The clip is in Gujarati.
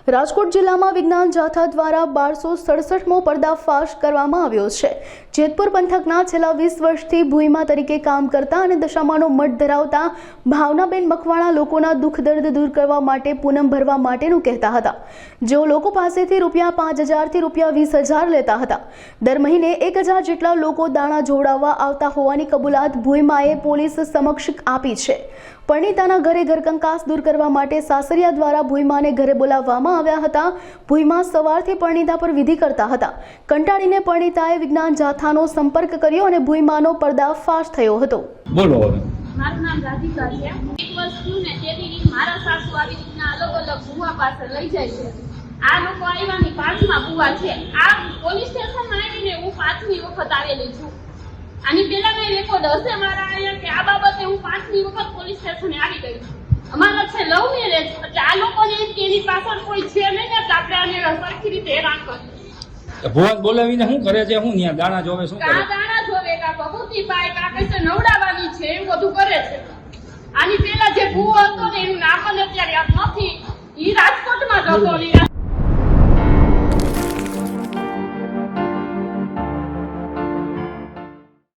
રાજકોટ જિલ્લામાં વિજ્ઞાન જાથા દ્વારા 1267મો પર્દાફાશ કરવામાં આવ્યો છે। જેતપુર પંથકના છેલ્લા 20 વર્ષથી ભૂઈમા તરીકે કામ કરતા અને દશામાનો મઠ ધરાવતા ભાવનાબેન મકવાણા લોકોના દુઃખ દર્દ દૂર કરવા માટે પૂનમ ભરવા માટેનું કહેતા હતા, જેઓ લોકો પાસેથી ₹5000 થી ₹20000 લેતા હતા। દર મહિને 1000 જેટલા લોકો દાણા જોડાવવા આવતા હોવાની કબૂલાત ભૂઈમાએ પોલીસ સમક્ષ આપી છે। પરણીતાના ઘરે ઘરકંકાસ દૂર કરવા માટે સાસરિયા દ્વારા ભૂઈમાને ઘરે બોલાવવામાં આવ્યા હતા। ભૂઈમા સવારથી પરણીતા પર વિધિ કરતા હતા। કંટાળીને પરણીતાએ વિજ્ઞાન જાથાનો સંપર્ક કર્યો અને ભૂઈમાનો પર્દાફાશ થયો હતો। બોલો હવે। મારું નામ રાધિકા છે। એક વર્ષ થયું ને તેથી મારા સાસુ આવી રીતના અલગ અલગ ભૂવા પાસે લઈ જાય છે। આ લોકો આવ્યાની 5મા ભૂવા છે। આ પોલીસ સ્ટેશનમાં આવીને હું 5મી વખત આવેલી છું। આની પહેલા મેં રેકોર્ડ હશે મારા અહીંયા કે આ બાબતે હું 5મી વખત પોલીસ સ્ટેશને આવી ગઈ છું। અમારા છે લવ મેરેજ, એટલે આ લોકોને એમ કે એની પાછળ કોઈ છે નહીં ને તો આપણે આને સરખી રીતે હેરાન કરીએ। ભુવન બોલાવીને શું કરે છે? શું ત્યાં દાણા જોવે? શું કરે? દાણા જોવે, કા ભભૂતિ પાય, કા કઈ નવડાવવાની છે, એવું બધું કરે છે। આની પહેલા જે ભૂવો હતો ને એનું નામ જ અત્યારે યાદ નથી, ઈ રાજકોટમાં જ હતો।